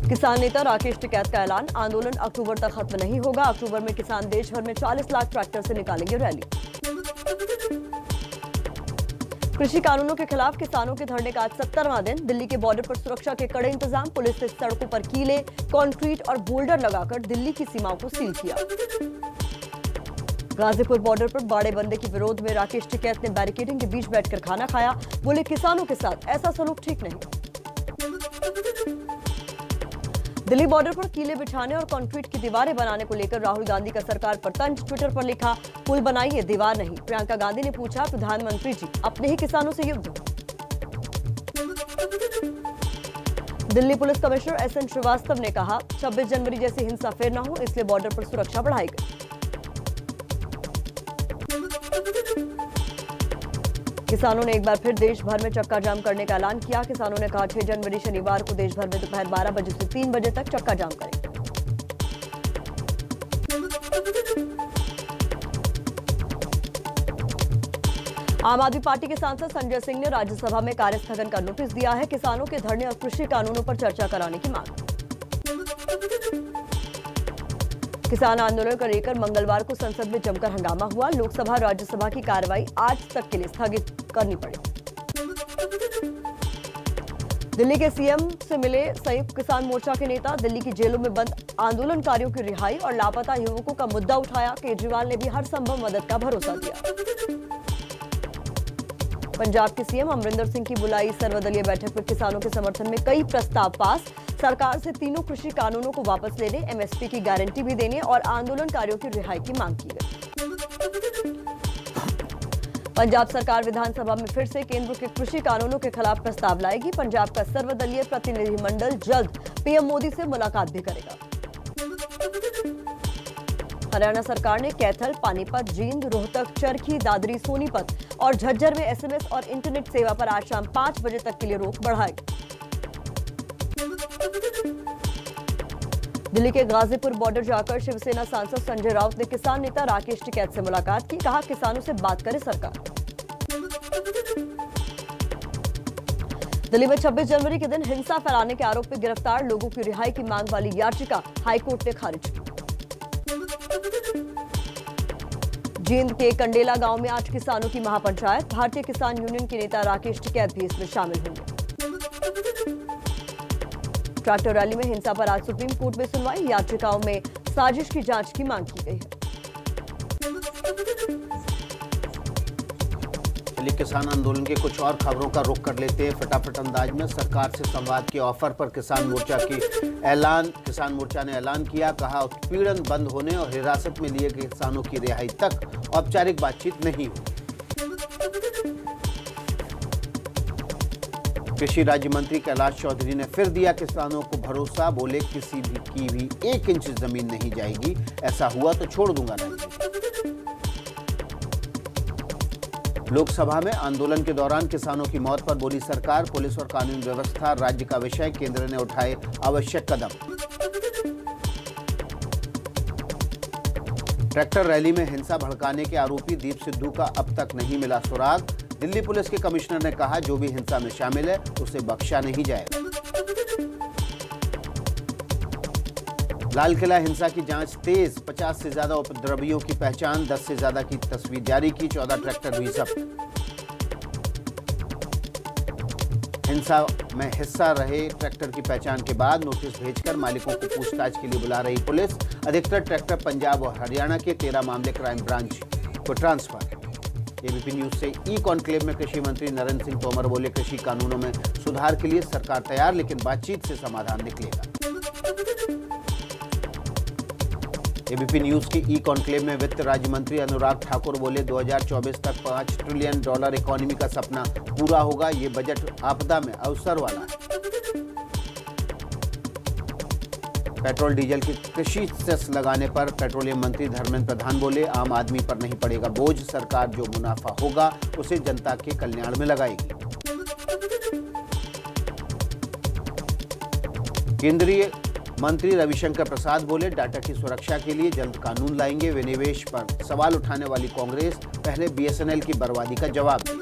किसान नेता राकेश टिकैत का ऐलान, आंदोलन अक्टूबर तक खत्म नहीं होगा। अक्टूबर में किसान देश भर में 40 लाख ट्रैक्टर से निकालेंगे रैली। कृषि कानूनों के खिलाफ किसानों के धरने का आज 70वां दिन। दिल्ली के बॉर्डर पर सुरक्षा के कड़े इंतजाम। पुलिस ने सड़कों पर कीले, कंक्रीट और बोल्डर लगाकर दिल्ली की सीमाओं को सील किया। गाजीपुर बॉर्डर पर बाड़ेबंदी के विरोध में राकेश टिकैत ने बैरिकेडिंग के बीच बैठकर खाना खाया। बोले, किसानों के साथ ऐसा सलूक ठीक नहीं। दिल्ली बॉर्डर पर कीले बिछाने और कंक्रीट की दीवारें बनाने को लेकर राहुल गांधी का सरकार पर तंज। ट्विटर पर लिखा, पुल बनाइए, दीवार नहीं। प्रियंका गांधी ने पूछा, प्रधानमंत्री जी अपने ही किसानों से युद्ध। Delhi police commissioner SN Srivastava ने कहा, 26 जनवरी जैसी हिंसा फिर न हो, इसलिए बॉर्डर पर सुरक्षा बढ़ाई गई। किसानों ने एक बार फिर देश भर में चक्का जाम करने का ऐलान किया। किसानों ने कहा, 6 जनवरी शनिवार को देश भर में दोपहर 12 बजे से 3 बजे तक चक्का जाम करेंगे। आम आदमी पार्टी के सांसद संजय सिंह ने राज्यसभा में कार्यस्थगन का नोटिस दिया है। किसानों के धरने और कृषि कानूनों पर चर्चा कराने की मांग। किसान आंदोलन को लेकर मंगलवार को संसद में जमकर हंगामा हुआ। लोकसभा राज्यसभा की कार्रवाई आज तक के लिए स्थगित करनी पड़ी। दिल्ली के सीएम से मिले संयुक्त किसान मोर्चा के नेता। दिल्ली की जेलों में बंद आंदोलनकारियों की रिहाई और लापता युवकों का मुद्दा उठाया। केजरीवाल ने भी हर संभव मदद का भरोसा दिया। पंजाब के सीएम अमरिंदर सिंह की बुलाई सर्वदलीय बैठक में किसानों के समर्थन में कई प्रस्ताव पास। सरकार से तीनों कृषि कानूनों को वापस लेने, एमएसपी की गारंटी भी देने और आंदोलनकारियों की रिहाई की मांग की गई। पंजाब सरकार विधानसभा में फिर से केंद्र के कृषि कानूनों के खिलाफ प्रस्ताव लाएगी। पंजाब का सर्वदलीय प्रतिनिधिमंडल जल्द पीएम मोदी से मुलाकात भी करेगा। हरियाणा सरकार ने कैथल, पानीपत, जींद, रोहतक, चरखी, दादरी, सोनीपत और झज्जर में एसएमएस और इंटरनेट सेवा पर आज शाम 5 बजे तक के लिए रोक बढ़ाई। दिल्ली के गाजीपुर बॉर्डर जाकर शिवसेना सांसद संजय राउत ने किसान नेता राकेश टिकैत से मुलाकात की। कहा, किसानों से बात करे सरकार। दिल्ली में 26 जनवरी के दिन हिंसा फैलाने के आरोप में गिरफ्तार लोगों की रिहाई की मांग वाली याचिका हाईकोर्ट ने खारिज की। जींद के कंडेला गांव में आज किसानों की महापंचायत। भारतीय किसान यूनियन के नेता राकेश टिकैत भी इसमें शामिल होंगे। ट्रैक्टर रैली में हिंसा पर आज सुप्रीम कोर्ट में सुनवाई। याचिकाओं में साजिश की जांच की मांग की गई है। चलिए किसान आंदोलन के कुछ और खबरों का रुख कर लेते हैं फटाफट अंदाज में। सरकार से संवाद के ऑफर पर किसान मोर्चा ने ऐलान किया। कहा, उत्पीड़न बंद होने और हिरासत में लिए गए किसानों की रिहाई तक औपचारिक बातचीत नहीं होगी। कृषि राज्य मंत्री कैलाश चौधरी ने फिर दिया किसानों को भरोसा। बोले, किसी की भी 1 इंच जमीन नहीं जाएगी, ऐसा हुआ तो छोड़ दूंगा राज्य। लोकसभा में आंदोलन के दौरान किसानों की मौत पर बोली सरकार, पुलिस और कानून व्यवस्था राज्य का विषय, केंद्र ने उठाए आवश्यक कदम। ट्रैक्टर रैली में हिंसा भड़काने के आरोपी दीप सिद्धू का अब तक नहीं मिला सुराग। दिल्ली पुलिस के कमिश्नर ने कहा, जो भी हिंसा में शामिल है उसे बख्शा नहीं जाएगा। लाल किला हिंसा की जांच तेज। 50 से ज्यादा उपद्रवियों की पहचान, 10 से ज्यादा की तस्वीर जारी की। 14 ट्रैक्टर भी जब्त। हिंसा में हिस्सा रहे ट्रैक्टर की पहचान के बाद नोटिस भेजकर मालिकों को पूछताछ के लिए बुला रही पुलिस। अधिकतर ट्रैक्टर पंजाब और हरियाणा के 13 मामले क्राइम ब्रांच को ट्रांसफर। एबीपी न्यूज से ई कॉन्क्लेव में कृषि मंत्री नरेंद्र सिंह तोमर बोले, कृषि कानूनों में सुधार के लिए सरकार तैयार, लेकिन बातचीत से समाधान निकलेगा। एबीपी न्यूज की ई कॉन्क्लेव में वित्त राज्य मंत्री अनुराग ठाकुर बोले, 2024 तक $5 ट्रिलियन इकोनॉमी का सपना पूरा होगा। ये बजट आपदा में अवसर वाला है। पेट्रोल डीजल की कृषि सेस लगाने पर पेट्रोलियम मंत्री धर्मेंद्र प्रधान बोले, आम आदमी पर नहीं पड़ेगा बोझ, सरकार जो मुनाफा होगा उसे जनता के कल्याण में लगाएगी। केंद्रीय मंत्री रविशंकर प्रसाद बोले, डाटा की सुरक्षा के लिए जल्द कानून लाएंगे। विनिवेश पर सवाल उठाने वाली कांग्रेस पहले बीएसएनएल की बर्बादी का जवाब दी।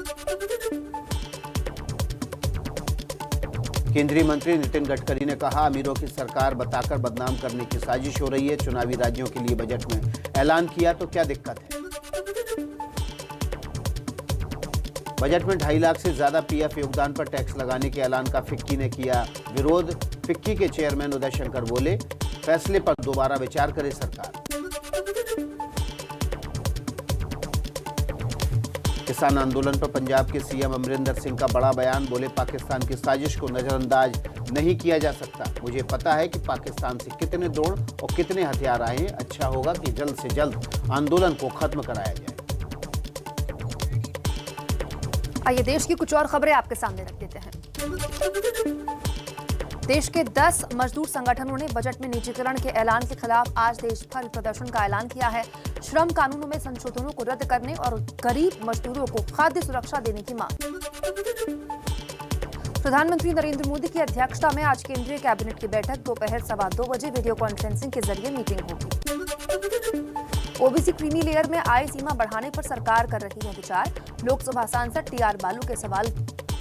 केंद्रीय मंत्री नितिन गडकरी ने कहा, अमीरों की सरकार बताकर बदनाम करने की साजिश हो रही है। चुनावी राज्यों के लिए बजट में ऐलान किया तो क्या दिक्कत है। बजट में 2.5 लाख से ज्यादा पीएफ योगदान पर टैक्स लगाने के ऐलान का फिक्की ने किया विरोध। फिक्की के चेयरमैन उदय शंकर बोले, फैसले पर दोबारा विचार करे सरकार। किसान आंदोलन पर पंजाब के सीएम अमरिंदर सिंह का बड़ा बयान। बोले, पाकिस्तान की साजिश को नजरअंदाज नहीं किया जा सकता। मुझे पता है कि पाकिस्तान से कितने ड्रोन और कितने हथियार आए हैं। अच्छा होगा कि जल्द से जल्द आंदोलन को खत्म कराया जाए। आइए देश की कुछ और खबरें आपके सामने रख देते हैं। देश के 10 मजदूर संगठनों ने बजट में निजीकरण के ऐलान के खिलाफ आज देश भर प्रदर्शन का ऐलान किया है। श्रम कानूनों में संशोधनों को रद्द करने और गरीब मजदूरों को खाद्य सुरक्षा देने की मांग। प्रधानमंत्री नरेंद्र मोदी की अध्यक्षता में आज केंद्रीय कैबिनेट की बैठक दोपहर 2:15 बजे वीडियो कॉन्फ्रेंसिंग के जरिए मीटिंग होगी। ओबीसी क्रीमी लेयर में आय सीमा बढ़ाने पर सरकार कर रही है विचार। लोकसभा सांसद टीआर बालू के सवाल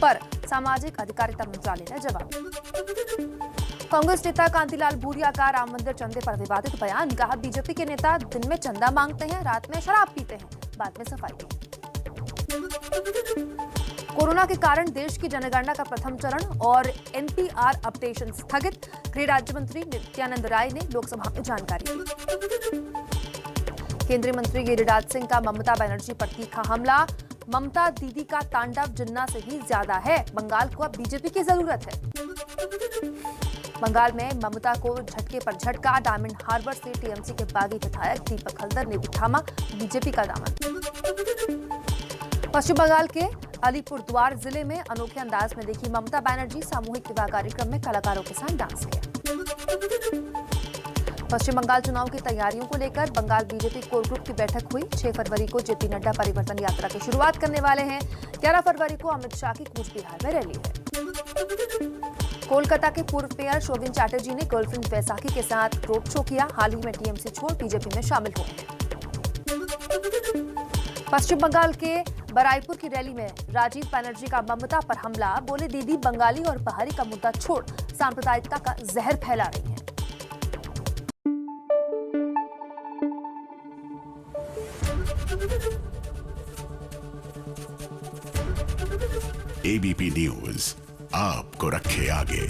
पर सामाजिक अधिकारिता मंत्रालय ने जवाब। कांग्रेस नेता कांतिलाल भूरिया का राम मंदिर चंदे पर विवादित बयान। कहा, बीजेपी के नेता दिन में चंदा मांगते हैं, रात में शराब पीते हैं, बाद में सफाई की। कोरोना के कारण देश की जनगणना का प्रथम चरण और एनपीआर अपडेशन स्थगित। गृह राज्य मंत्री नित्यानंद राय ने लोकसभा में जानकारी दी। केंद्रीय मंत्री गिरिराज सिंह का ममता बनर्जी पर तीखा हमला। ममता दीदी का तांडव जिन्ना से भी ज्यादा है। बंगाल को अब बीजेपी की जरूरत है। बंगाल में ममता को झटके पर झटका। डायमंड हार्बर से टीएमसी के बागी विधायक दीपक हल्दर ने भी थामा बीजेपी का दामन। पश्चिम बंगाल के अलीपुरद्वार जिले में अनोखे अंदाज में देखी ममता बनर्जी। सामूहिक विवाह कार्यक्रम में कलाकारों के साथ डांस किया। पश्चिम बंगाल चुनाव की तैयारियों को लेकर बंगाल बीजेपी कोर ग्रुप की बैठक हुई। 6 फरवरी को जेपी नड्डा परिवर्तन यात्रा की शुरुआत करने वाले हैं। 11 फरवरी को अमित शाह की कूच बिहार में रैली है। कोलकाता के पूर्व मेयर शोभिन चैटर्जी ने गर्लफ्रेंड वैसाखी के साथ रोड शो किया। हाल ही में टीएमसी छोड़ बीजेपी में शामिल हुए हैं। पश्चिम बंगाल के बराईपुर की रैली में राजीव बनर्जी का ममता पर हमला। बोले, दीदी बंगाली और पहाड़ी का मुद्दा छोड़ सांप्रदायिकता का जहर फैला रही है। एबीपी न्यूज आपको रखे आगे।